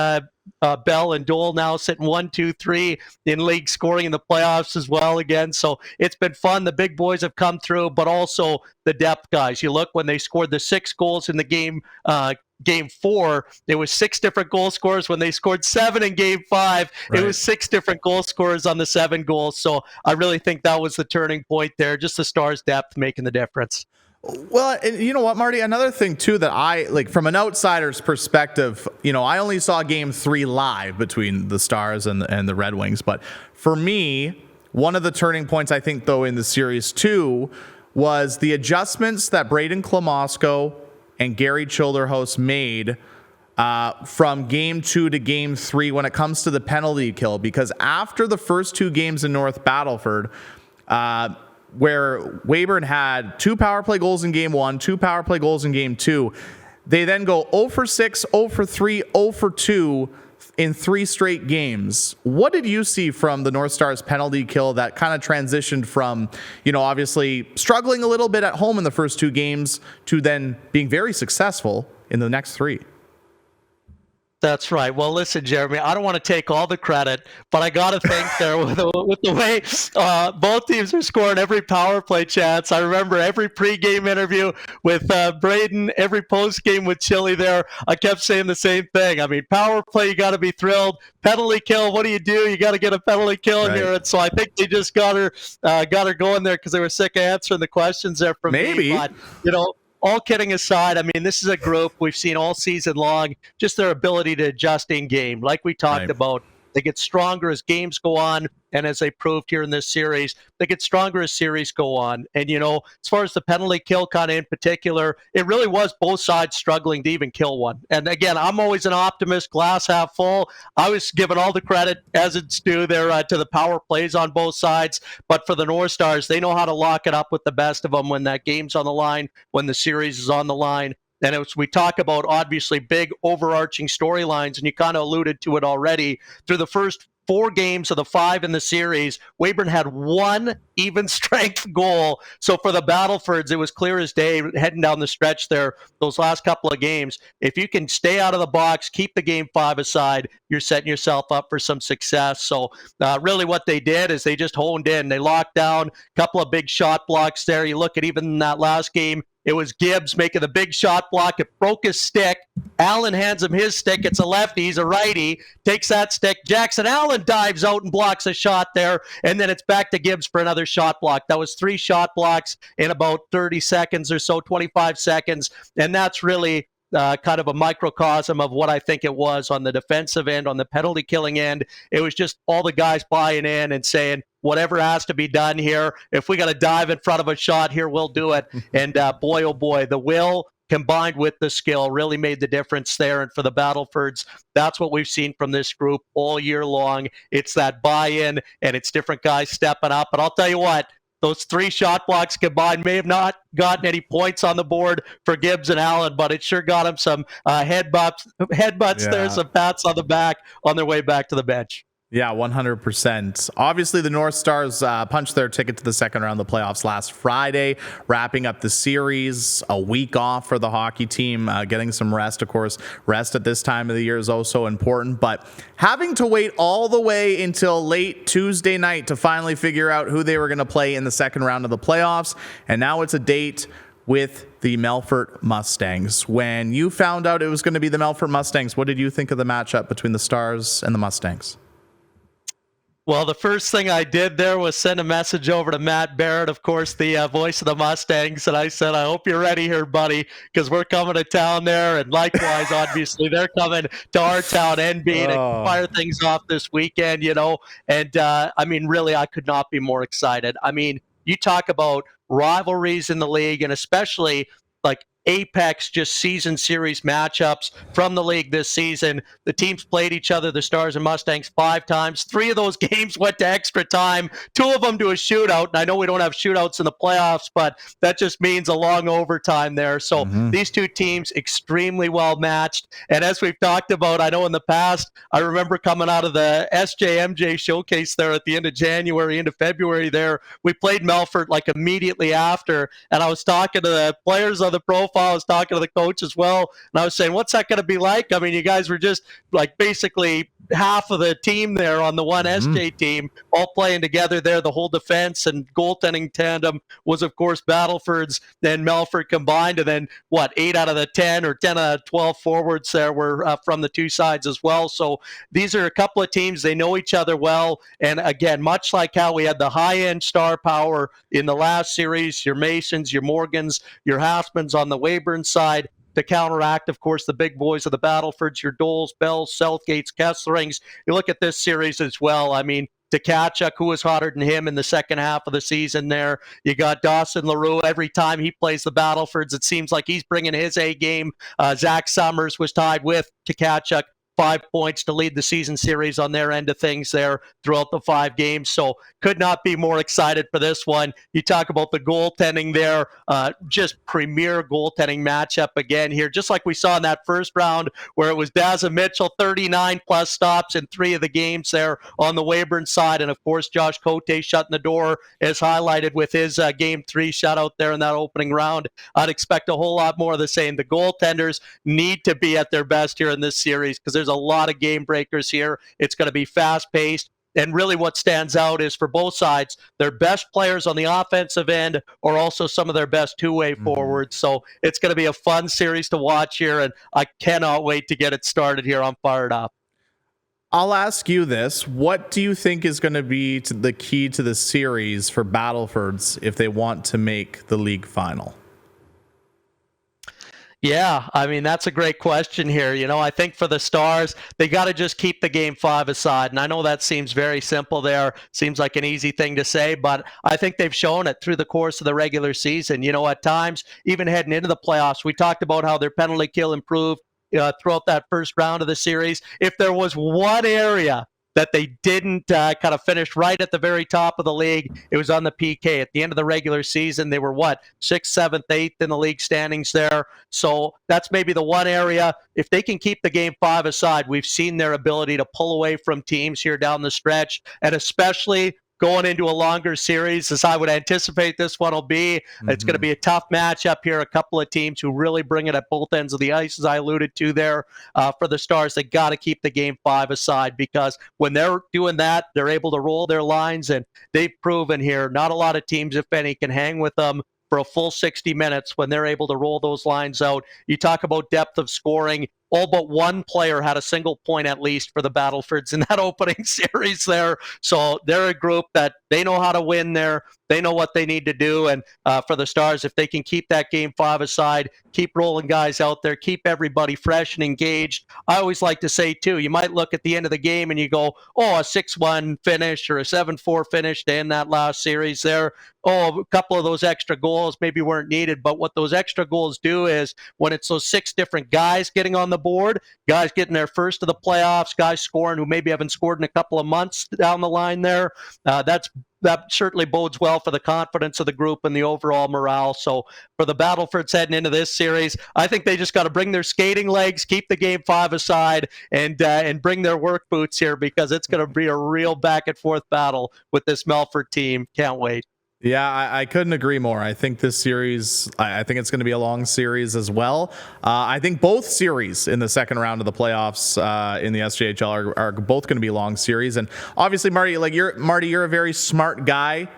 Bell and Dole now sitting 1, 2, 3 in league scoring in the playoffs as well again. So it's been fun. The big boys have come through, but also the depth guys. You look when they scored the 6 goals in the game 4, there was 6 different goal scorers. When they scored 7 in game 5, It was 6 different goal scorers on the 7 goals. So I really think that was the turning point there. Just the Stars' depth making the difference. Well, and you know what, Marty? Another thing, too, that I like from an outsider's perspective, I only saw Game 3 live between the Stars and the Red Wings. But for me, one of the turning points, I think, though, in the series, too, was the adjustments that Braden Klamosko and Gary Childerhouse made from Game 2 to Game 3 when it comes to the penalty kill. Because after the first 2 games in North Battleford, where Weyburn had 2 power play goals in Game 1, 2 power play goals in Game 2. They then go 0 for 6, 0 for 3, 0 for 2 in 3 straight games. What did you see from the North Stars penalty kill that kind of transitioned from, obviously struggling a little bit at home in the first 2 games to then being very successful in the next 3? That's right. Well, listen, Jeromy, I don't want to take all the credit, but I got to think there with the way both teams are scoring every power play chance. I remember every pregame interview with Braden, every postgame with Chili there. I kept saying the same thing. I mean, power play, you got to be thrilled. Penalty kill, what do? You got to get a penalty kill in here. And so I think they just got her going there because they were sick of answering the questions there from me. But, all kidding aside, I mean, this is a group we've seen all season long, just their ability to adjust in game. Like we talked about, they get stronger as games go on, and as they proved here in this series, they get stronger as series go on. And, as far as the penalty kill kind of in particular, it really was both sides struggling to even kill one. And again, I'm always an optimist, glass half full. I was giving all the credit, as it's due there, to the power plays on both sides. But for the North Stars, they know how to lock it up with the best of them when that game's on the line, when the series is on the line. And we talk about, obviously, big overarching storylines, and you kind of alluded to it already. Through the first 4 games of the 5 in the series, Weyburn had 1 even strength goal. So for the Battlefords, it was clear as day heading down the stretch there, those last couple of games. If you can stay out of the box, keep the Game 5 aside, you're setting yourself up for some success. So really what they did is they just honed in. They locked down a couple of big shot blocks there. You look at even that last game, it was Gibbs making the big shot block. It broke his stick. Allen hands him his stick. It's a lefty. He's a righty. Takes that stick. Jackson Allen dives out and blocks a shot there. And then it's back to Gibbs for another shot block. That was 3 shot blocks in about 30 seconds or so, 25 seconds. And that's really kind of a microcosm of what I think it was on the defensive end, on the penalty killing end. It was just all the guys buying in and saying, whatever has to be done here. If we got to dive in front of a shot here, we'll do it. And boy, oh boy, the will combined with the skill really made the difference there. And for the Battlefords, that's what we've seen from this group all year long. It's that buy-in, and it's different guys stepping up. But I'll tell you what, those 3 shot blocks combined may have not gotten any points on the board for Gibbs and Allen, but it sure got them some headbutts there, some pats on the back on their way back to the bench. Yeah, 100%. Obviously, the North Stars punched their ticket to the second round of the playoffs last Friday, wrapping up the series. A week off for the hockey team, getting some rest, of course. Rest at this time of the year is also important, but having to wait all the way until late Tuesday night to finally figure out who they were going to play in the second round of the playoffs, and now it's a date with the Melfort Mustangs. When you found out it was going to be the Melfort Mustangs, what did you think of the matchup between the Stars and the Mustangs? Well, the first thing I did there was send a message over to Matt Barrett, of course, the voice of the Mustangs, and I said, I hope you're ready here, buddy, because we're coming to town there, and likewise, obviously, they're coming to our town, NB, to fire things off this weekend, and I mean, really, I could not be more excited. I mean, you talk about rivalries in the league, and especially like apex just season series matchups from the league this season. The teams played each other, the Stars and Mustangs, 5 times. 3 of those games went to extra time, 2 of them to a shootout. And I know we don't have shootouts in the playoffs, but that just means a long overtime there. So these 2 teams extremely well matched. And as we've talked about, I know in the past, I remember coming out of the SJMJ showcase there at the end of January into February there, we played Melfort like immediately after, and I was talking to the players on the profile. I was talking to the coach as well, and I was saying, what's that going to be like? I mean, you guys were just like basically half of the team there on the one SJ team, all playing together there. The whole defense and goaltending tandem was, of course, Battlefords, then Melfort combined, and then 8 out of the 10 or 10 out of 12 forwards there were from the 2 sides as well. So these are a couple of teams, they know each other well, and again, much like how we had the high-end star power in the last series, your Masons, your Morgans, your Hassmans on the Weyburn side, to counteract, of course, the big boys of the Battlefords, your Doles, Bells, Southgates, Kesslings. You look at this series as well. I mean, Tkachuk, who was hotter than him in the second half of the season there. You got Dawson LaRue. Every time he plays the Battlefords, it seems like he's bringing his A game. Zach Summers was tied with Tkachuk. 5 points to lead the season series on their end of things there throughout the 5 games. So could not be more excited for this one. You talk about the goaltending there, just premier goaltending matchup again here, just like we saw in that first round where it was Dazza Mitchell, 39 plus stops in 3 of the games there on the Weyburn side. And of course, Josh Cote shutting the door as highlighted with his game 3 shutout there in that opening round. I'd expect a whole lot more of the same. The goaltenders need to be at their best here in this series because there's a lot of game breakers here. It's going to be fast-paced. And really what stands out is for both sides, their best players on the offensive end are also some of their best two-way forwards. So it's going to be a fun series to watch here, and I cannot wait to get it started here. I'm fired up. I'll ask you this. What do you think is going to be the key to the series for Battlefords if they want to make the league final? Yeah, I mean, that's a great question here. I think for the Stars, they got to just keep the game 5 aside. And I know that seems very simple there, seems like an easy thing to say, but I think they've shown it through the course of the regular season. At times, even heading into the playoffs, we talked about how their penalty kill improved throughout that first round of the series. If there was one area that they didn't kind of finish right at the very top of the league, it was on the PK. At the end of the regular season, they were 6th, 7th, 8th in the league standings there. So that's maybe the one area. If they can keep the game 5 aside, we've seen their ability to pull away from teams here down the stretch, and especially going into a longer series, as I would anticipate this one will be. It's going to be a tough matchup here. A couple of teams who really bring it at both ends of the ice, as I alluded to there. For the Stars, they got to keep the game 5 aside, because when they're doing that, they're able to roll their lines, and they've proven here not a lot of teams, if any, can hang with them for a full 60 minutes when they're able to roll those lines out. You talk about depth of scoring. All but one player had a single point at least for the Battlefords in that opening series there. So they're a group that they know how to win there. They know what they need to do. And for the Stars, if they can keep that game 5 aside, keep rolling guys out there, keep everybody fresh and engaged. I always like to say, too, you might look at the end of the game and you go, a 6-1 finish or a 7-4 finish to end that last series there. A couple of those extra goals maybe weren't needed. But what those extra goals do is when it's those 6 different guys getting on the board, guys getting their first of the playoffs, guys scoring who maybe haven't scored in a couple of months down the line there, that certainly bodes well for the confidence of the group and the overall morale. So for the Battlefords heading into this series, I think they just got to bring their skating legs, keep the game 5 aside, and bring their work boots here, because it's going to be a real back and forth battle with this Melfort team. Can't wait. Yeah, I couldn't agree more. I think this series, I think it's going to be a long series as well. I think both series in the second round of the playoffs in the SJHL are both going to be long series. And obviously, Marty, you're a very smart guy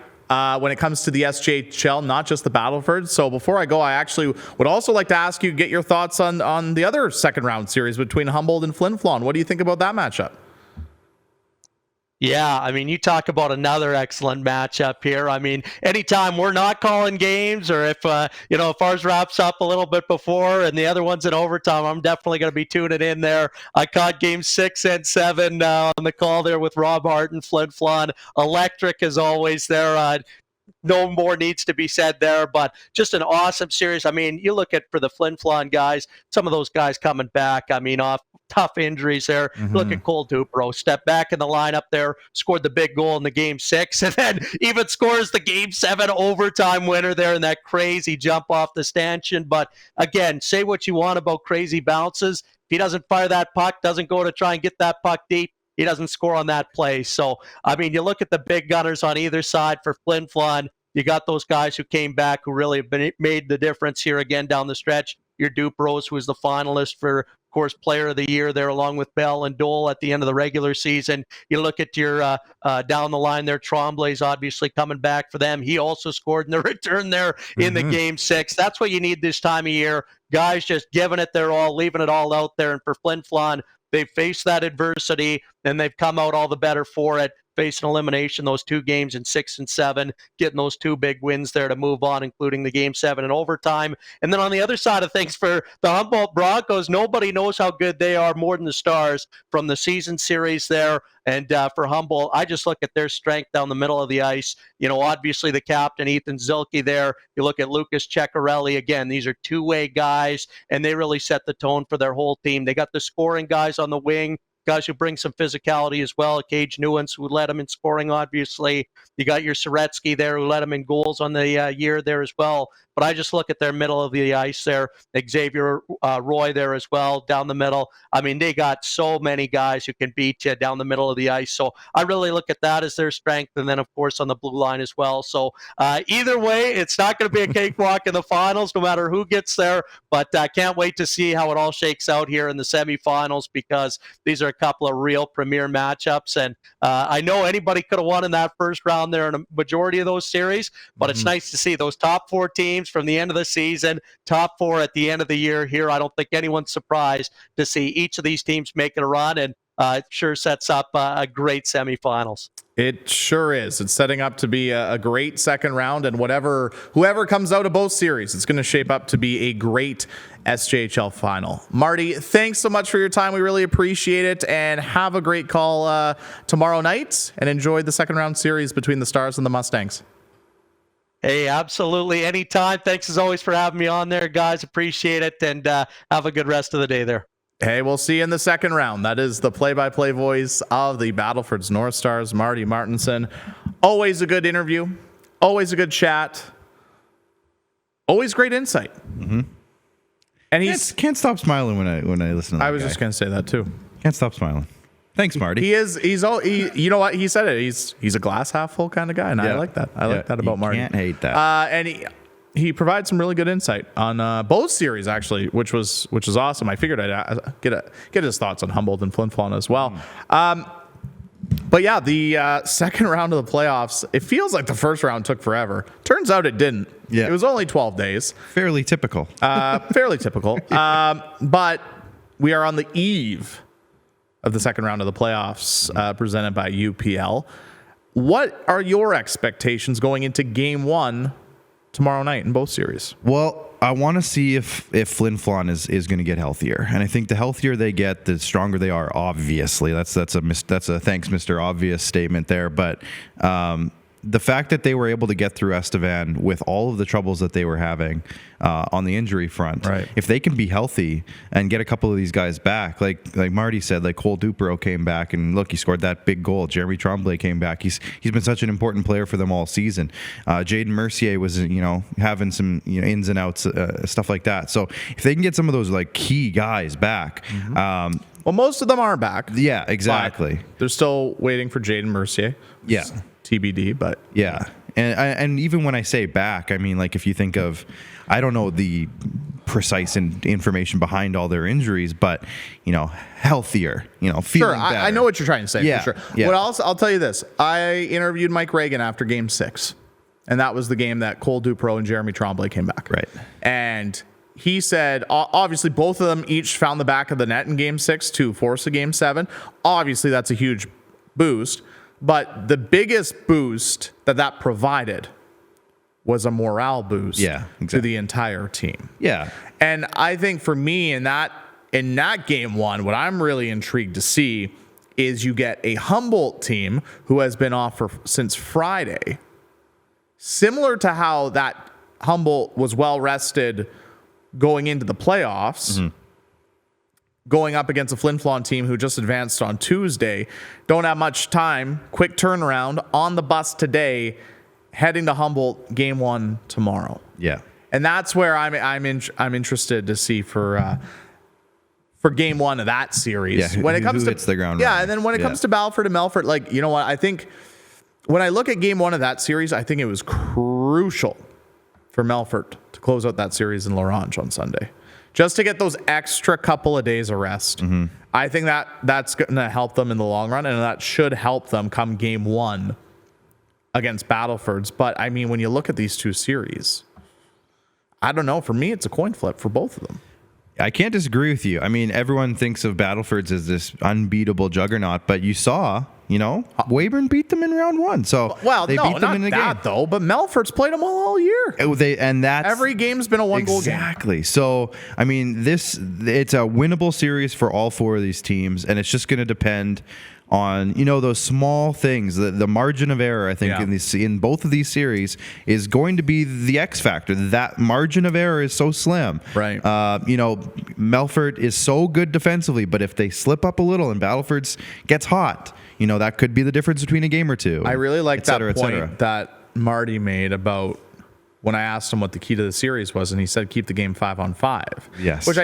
when it comes to the SJHL, not just the Battlefords. So before I go, I actually would also like to ask you, get your thoughts on the other second round series between Humboldt and Flin Flon. What do you think about that matchup? Yeah, I mean, you talk about another excellent matchup here. I mean, anytime we're not calling games, or if if ours wraps up a little bit before and the other one's in overtime, I'm definitely going to be tuning in there. I caught game 6 and 7 on the call there with Rob Hart and Flon. Electric as always there. No more needs to be said there, but just an awesome series. I mean, you look at for the Flin guys, some of those guys coming back. I mean, off tough injuries there. Look at Cole Dupro, step back in the lineup there, scored the big goal in the game 6, and then even scores the game 7 overtime winner there in that crazy jump off the stanchion. But again, say what you want about crazy bounces. If he doesn't fire that puck, doesn't go to try and get that puck deep, he doesn't score on that play. So, I mean, you look at the big gunners on either side for Flon. You got those guys who came back who really have made the difference here again down the stretch. Your Dupros, who was the finalist for, of course, Player of the Year there, along with Bell and Dole at the end of the regular season. You look at your down the line there, Tremblay's obviously coming back for them. He also scored in the return there in the game 6. That's what you need this time of year. Guys just giving it their all, leaving it all out there. And for Flon, they've faced that adversity, and they've come out all the better for it. Facing elimination, those 2 games in 6 and 7, getting those 2 big wins there to move on, including the game 7 in overtime. And then on the other side of things for the Humboldt Broncos, nobody knows how good they are more than the Stars from the season series there. And for Humboldt, I just look at their strength down the middle of the ice. You know, obviously the captain, Ethan Zilke there. You look at Lucas Ceccarelli. Again, these are two-way guys, and they really set the tone for their whole team. They got the scoring guys on the wing, guys who bring some physicality as well. Cage Nuance, who led them in scoring, obviously. You got your Soretsky there, who led them in goals on the year there as well. But I just look at their middle of the ice there. Xavier Roy there as well, down the middle. I mean, they got so many guys who can beat you down the middle of the ice. So I really look at that as their strength. And then, of course, on the blue line as well. So either way, it's not going to be a cakewalk in the finals, no matter who gets there. But I can't wait to see how it all shakes out here in the semifinals, because these are a couple of real premier matchups. And I know anybody could have won in that first round there in a majority of those series, but it's nice to see those top 4 teams from the end of the season, top 4 at the end of the year here. I don't think anyone's surprised to see each of these teams making a run, and it sure sets up a great semifinals. It sure is. It's setting up to be a great second round, and whoever comes out of both series, it's going to shape up to be a great SJHL final. Marty, thanks so much for your time. We really appreciate it, and have a great call tomorrow night, and enjoy the second round series between the Stars and the Mustangs. Hey, absolutely. Anytime. Thanks as always for having me on there, guys. Appreciate it, and have a good rest of the day there. Hey, we'll see you in the second round. That is the play-by-play voice of the Battlefords North Stars, Marty Martinson. Always a good interview. Always a good chat. Always great insight. And he can't stop smiling when I listen to that. I was just going to say that too. Can't stop smiling. Thanks, Marty. You know what? He said it. He's a glass half full kind of guy, and I like that. I like that about Marty. Can't hate that. And he provides some really good insight on both series, actually, which was awesome. I figured I'd get his thoughts on Humboldt and Flin as well. But yeah, the second round of the playoffs, it feels like the first round took forever. Turns out it didn't. Yeah. It was only 12 days. Fairly typical. Fairly typical. But we are on the eve of the second round of the playoffs presented by UPL. What are your expectations going into game 1 tomorrow night in both series? Well, I want to see if Flin is going to get healthier, and I think the healthier they get, the stronger they are. Obviously, that's a thanks Mr. Obvious statement there, but the fact that they were able to get through Estevan with all of the troubles that they were having on the injury front, right. If they can be healthy and get a couple of these guys back, like Marty said, like Cole Dupro came back and look, he scored that big goal. Jeromy Tremblay came back. He's been such an important player for them all season. Jaden Mercier was having some ins and outs, stuff like that. So if they can get some of those like key guys back. Well, most of them are back. Yeah, exactly. They're still waiting for Jaden Mercier. Yeah. TBD, but yeah. And even when I say back, I mean, like, if you think of, I don't know the precise information behind all their injuries, but, healthier, feeling sure, better. I know what you're trying to say, yeah, for sure. Yeah. What I'll tell you this. I interviewed Mike Reagan after game 6, and that was the game that Cole Dupro and Jeromy Tremblay came back. Right. And he said, obviously, both of them each found the back of the net in game 6 to force a game 7. Obviously, that's a huge boost. But the biggest boost that provided was a morale boost to the entire team. Yeah. And I think for me in that game one, what I'm really intrigued to see is you get a Humboldt team who has been off since Friday, similar to how that Humboldt was well rested going into the playoffs, going up against a Flin Flon team who just advanced on Tuesday, don't have much time, quick turnaround, on the bus today, heading to Humboldt game one tomorrow. Yeah. And that's where I'm interested to see for game one of that series. Yeah, when it comes to hits the ground. Yeah, running. and then when it comes to Battleford and Melfort, like, you know what, I think when I look at game one of that series, I think it was crucial for Melfort to close out that series in L'Orange on Sunday, just to get those extra couple of days of rest. I think that's going to help them in the long run, and that should help them come game one against Battlefords. But I mean, when you look at these two series, I don't know. For me, it's a coin flip for both of them. I can't disagree with you. I mean, everyone thinks of Battlefords as this unbeatable juggernaut, but you saw, Weyburn beat them in round one. So they beat them in the game, though. But Melfort's played them all year. Every game's been a one-goal game. Exactly. So I mean, it's a winnable series for all four of these teams, and it's just going to depend on those small things. The margin of error, I think, in both of these series is going to be the X factor. That margin of error is so slim. Right. Melfort is so good defensively, but if they slip up a little and Battleford's gets hot, that could be the difference between a game or two. I really like that point that Marty made about when I asked him what the key to the series was, and he said keep the game 5-on-5. Yes. Which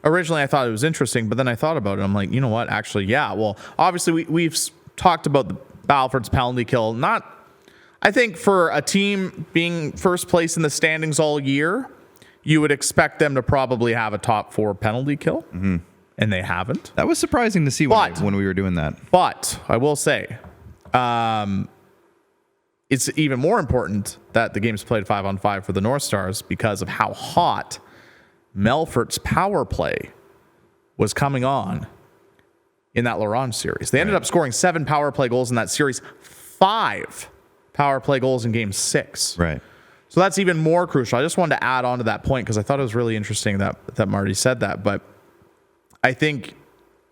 Originally, I thought it was interesting, but then I thought about it. I'm like, you know what? Actually, yeah. Well, obviously, we've talked about the Battleford's penalty kill. I think for a team being first place in the standings all year, you would expect them to probably have a top 4 penalty kill, and they haven't. That was surprising to see when we were doing that. But I will say, it's even more important that the game's played 5-on-5 for the North Stars because of how hot Melfort's power play was coming on in that L'Orange series. They ended up scoring 7 power play goals in that series, 5 power play goals in game 6. Right. So that's even more crucial. I just wanted to add on to that point because I thought it was really interesting that Marty said that. But I think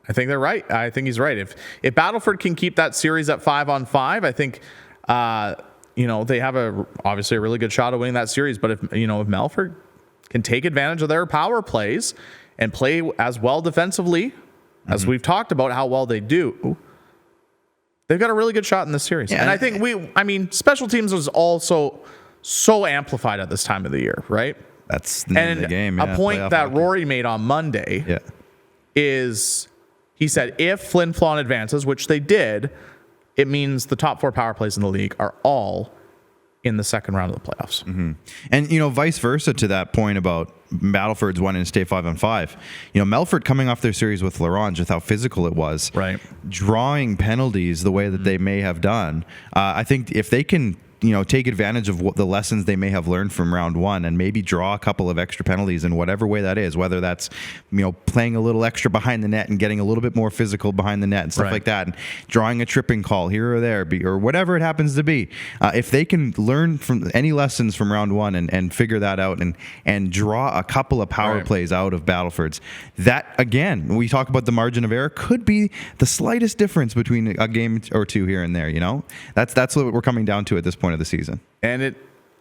they're right. I think he's right. If Battleford can keep that series at 5-on-5, I think they have obviously a really good shot of winning that series. But if Melfort can take advantage of their power plays and play as well defensively as we've talked about how well they do, they've got a really good shot in this series. Yeah, and I think special teams is also so amplified at this time of the year, right? That's the name of the game. A point that Rory made on Monday is he said if Flin Flon advances, which they did, it means the top 4 power plays in the league are all in the second round of the playoffs. And, vice versa to that point about Battleford's wanting to stay 5-on-5. Melfort coming off their series with L'Orange with how physical it was, right, drawing penalties the way that they may have done. I think if they can take advantage of what the lessons they may have learned from round one and maybe draw a couple of extra penalties in whatever way that is, whether that's, playing a little extra behind the net and getting a little bit more physical behind the net and stuff like that, and drawing a tripping call here or there, or whatever it happens to be. If they can learn from any lessons from round one and figure that out and draw a couple of power plays out of Battlefords, that, again, when we talk about the margin of error, could be the slightest difference between a game or two here and there, That's what we're coming down to at this point of the season. And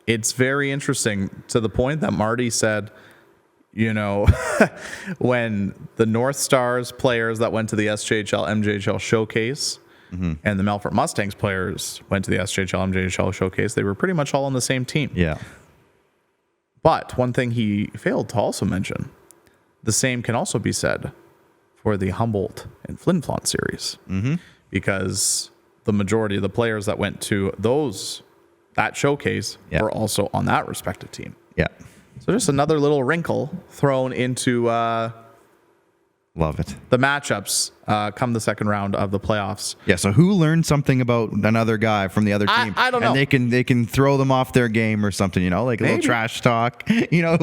it's very interesting to the point that Marty said, when the North Stars players that went to the SJHL MJHL showcase and the Melfort Mustangs players went to the SJHL MJHL showcase, they were pretty much all on the same team. Yeah. But one thing he failed to also mention, the same can also be said for the Humboldt and Flin Flon series, because the majority of the players that went to that showcase were also on that respective team. Yeah. So just another little wrinkle thrown into Love it. the matchups come the second round of the playoffs. Yeah, so who learned something about another guy from the other team? I don't know. And they can throw them off their game or something, you know, like a little trash talk. You know,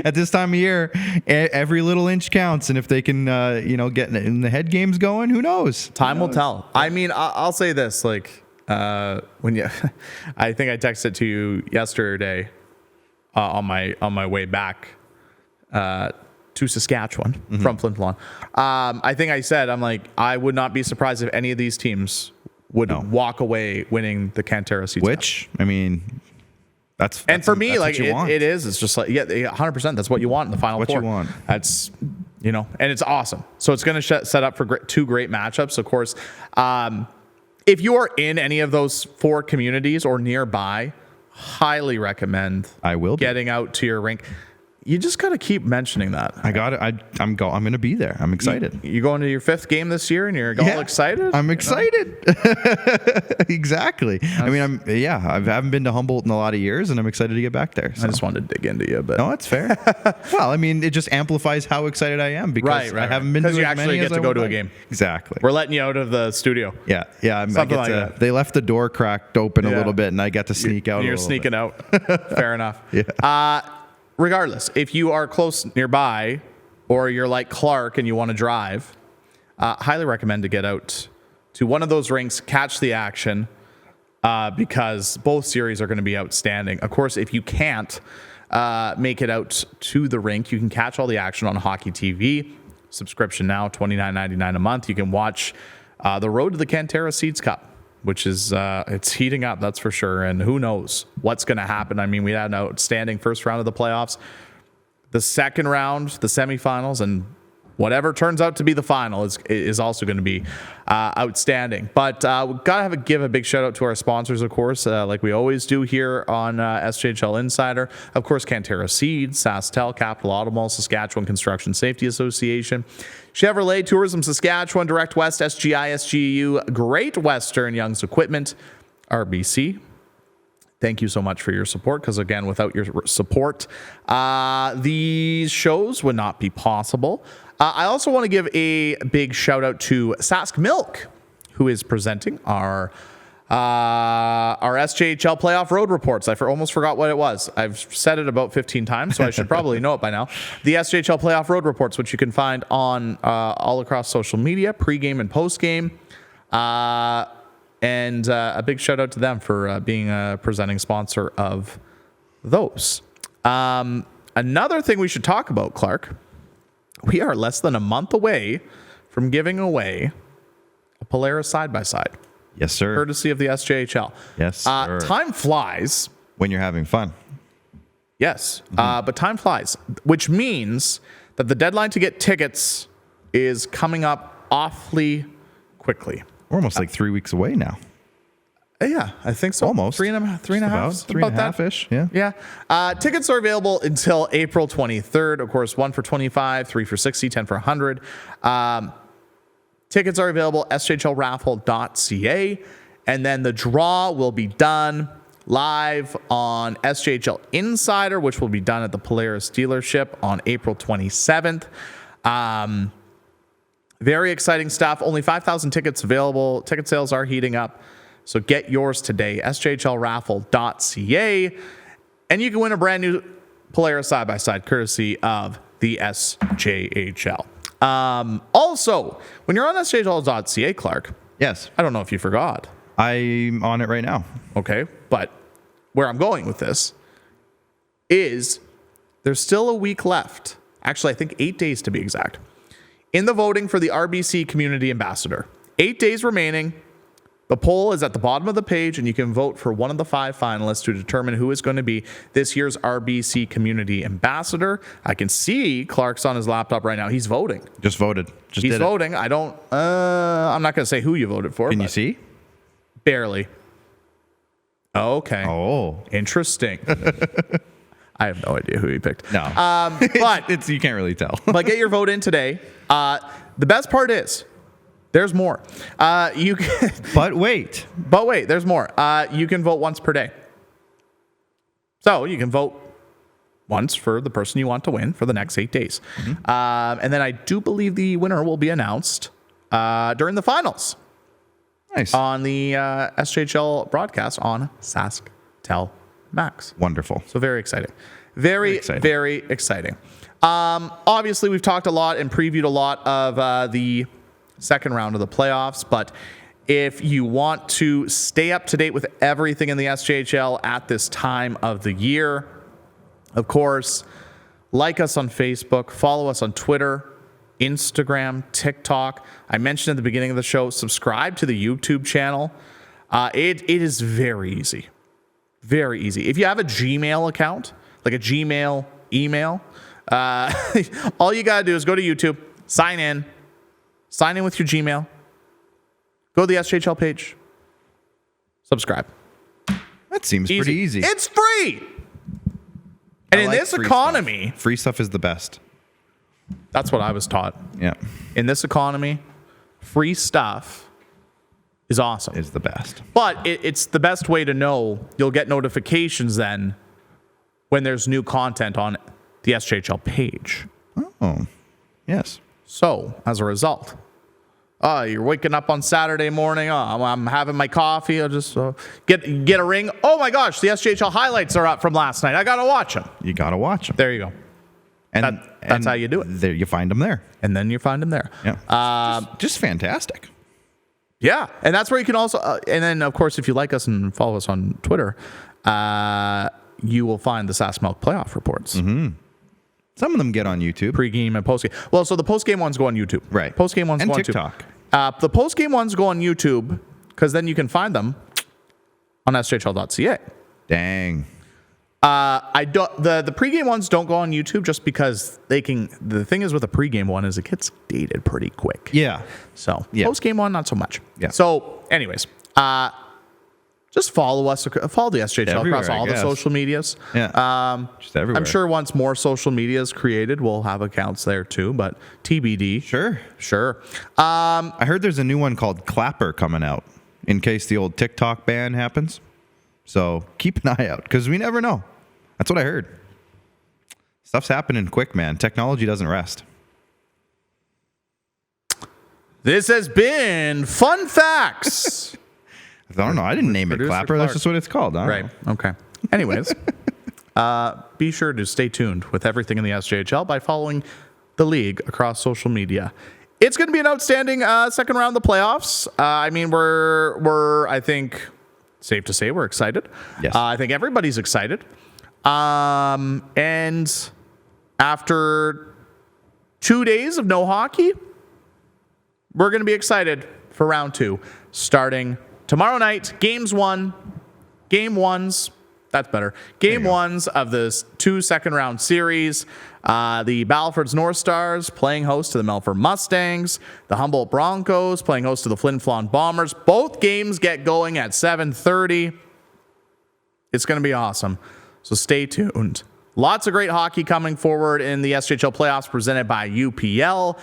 at this time of year, every little inch counts. And if they can, get in the head games going, who knows? Time will tell. I mean, I'll say this, like, I think I texted to you yesterday on my way back to Saskatchewan from Flin, Flon. I think I said, I'm like, I would not be surprised if any of these teams would walk away winning the Cantera Seeds. Which, I mean, that's for me, that's like, it is. It's just like, 100%. That's what you want in the final four. What you want. That's, and it's awesome. So it's going to set up for two great matchups, of course. If you are in any of those four communities or nearby, highly recommend getting out to your rink. You just got to keep mentioning that. I got it. I'm going to be there. I'm excited. You going to your 5th game this year and you're all excited? I'm excited. Exactly. I mean, I haven't been to Humboldt in a lot of years and I'm excited to get back there. So. I just wanted to dig into you, but no, that's fair. Well, I mean, it just amplifies how excited I am because I haven't been to you actually get to go to a game. Exactly. We're letting you out of the studio. Yeah. Something like that. They left the door cracked open a little bit and I got to sneak out. You're sneaking out. Fair enough. Yeah. Regardless, if you are close nearby or you're like Clark and you want to drive, highly recommend to get out to one of those rinks, catch the action, because both series are going to be outstanding. Of course, if you can't make it out to the rink, you can catch all the action on Hockey TV. Subscription now, $29.99 a month. You can watch the road to the Cantera Seeds Cup, which is it's heating up, that's for sure. And who knows what's going to happen. I mean, we had an outstanding first round of the playoffs, the second round, the semifinals, and whatever turns out to be the final is also going to be outstanding. But we've got to give a big shout out to our sponsors, of course, like we always do here on SJHL Insider. Of course, Cantera Seeds, SaskTel, Capital Automall, Saskatchewan Construction Safety Association, Chevrolet, Tourism Saskatchewan, Direct West, SGI, SGU, Great Western, Young's Equipment, RBC. Thank you so much for your support, because again, without your support, these shows would not be possible. I also want to give a big shout out to Sask Milk, who is presenting our SJHL playoff road reports. I almost forgot what it was. I've said it about 15 times, so I should probably know it by now. The SJHL playoff road reports, which you can find on all across social media, pregame and postgame. And a big shout out to them for being a presenting sponsor of those. Another thing we should talk about, Clark, we are less than a month away from giving away a Polaris side-by-side. Yes, sir. Courtesy of the SJHL. Yes, sir. Time flies. When you're having fun. Yes, but time flies, which means that the deadline to get tickets is coming up awfully quickly. We're almost like 3 weeks away now. Yeah, I think so. Almost. Three and a half. Three and a half-ish, yeah. Yeah. Tickets are available until April 23rd. Of course, 1 for $25, 3 for $60, 10 for $100. Tickets are available at sjhlraffle.ca. And then the draw will be done live on SJHL Insider, which will be done at the Polaris dealership on April 27th. Very exciting stuff. Only 5,000 tickets available. Ticket sales are heating up. So get yours today, sjhlraffle.ca. And you can win a brand new Polaris side-by-side courtesy of the SJHL. Also, when you're on sjhl.ca, Clark. Yes. I don't know if you forgot. I'm on it right now. Okay. But where I'm going with this is there's still a week left. Actually, I think 8 days to be exact. In the voting for the RBC Community Ambassador. 8 days remaining. The poll is at the bottom of the page, and you can vote for one of the 5 finalists to determine who is going to be this year's RBC Community Ambassador. I can see Clark's on his laptop right now. He's voting. Just voted. He's voting. I'm not going to say who you voted for. Can you see? Barely. Okay. Oh. Interesting. I have no idea who he picked. No. But you can't really tell. But get your vote in today. The best part is there's more. But wait, there's more. You can vote once per day. So you can vote once for the person you want to win for the next 8 days. And then I do believe the winner will be announced during the finals. Nice. On the SJHL broadcast on SaskTel Max. Wonderful. So very exciting. Very exciting. Obviously, we've talked a lot and previewed a lot of the second round of the playoffs, but if you want to stay up to date with everything in the SJHL at this time of the year, of course, like us on Facebook, follow us on Twitter, Instagram, TikTok. I mentioned at the beginning of the show, subscribe to the YouTube channel. It is very easy. Very easy. If you have a Gmail account, like a Gmail email, all you got to do is go to YouTube, sign in with your Gmail, go to the SJHL page, subscribe. That seems pretty easy. It's free. And in this economy, free stuff is the best. That's what I was taught. Yeah. In this economy, free stuff is awesome. Is the best. But it's the best way to know. You'll get notifications then when there's new content on the SJHL page. Oh, yes. So, as a result, you're waking up on Saturday morning. I'm having my coffee. I'll just get a ring. Oh my gosh, the SJHL highlights are up from last night. I got to watch them. You got to watch them. There you go. And that's how you do it. There, you find them there. And then you find them there. Yeah. Just fantastic. Yeah. And that's where you can also, and then of course, if you like us and follow us on Twitter, you will find the Sask Milk playoff reports. Mm-hmm. Some of them get on YouTube. Pre-game and post-game. Well, so the post-game ones go on YouTube. Right. Post-game ones and go on TikTok. The post-game ones go on YouTube because then you can find them on sjhl.ca. Dang. The pregame ones don't go on YouTube just because they can. The thing is with a pregame one is it gets dated pretty quick. Yeah. So yeah. Postgame one, not so much. Yeah. So, anyways, just follow us. Follow the SJHL everywhere, across all the social medias. Yeah. Just everywhere. I'm sure once more social media is created, we'll have accounts there too. But TBD. Sure. I heard there's a new one called Clapper coming out in case the old TikTok ban happens. So keep an eye out because we never know. That's what I heard. Stuff's happening quick, man. Technology doesn't rest. This has been Fun Facts. I don't know. I didn't name it Clapper. Clark. That's just what it's called. Right. Okay. Anyways, be sure to stay tuned with everything in the SJHL by following the league across social media. It's going to be an outstanding second round of the playoffs. I mean, we're I think safe to say we're excited. Yes. I think everybody's excited. And after 2 days of no hockey, we're going to be excited for round 2 starting tomorrow night. Game ones. That's better. Game ones of this 2 second round series. The Battlefords North Stars playing host to the Melfort Mustangs. The Humboldt Broncos playing host to the Flin Flon Bombers. Both games get going at 7:30. It's going to be awesome. So stay tuned. Lots of great hockey coming forward in the SJHL playoffs presented by UPL.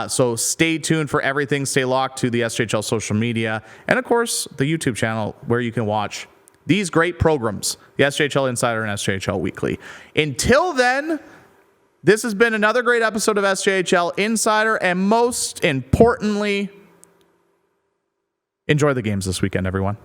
So stay tuned for everything. Stay locked to the SJHL social media. And, of course, the YouTube channel where you can watch these great programs, the SJHL Insider and SJHL Weekly. Until then, this has been another great episode of SJHL Insider. And most importantly, enjoy the games this weekend, everyone.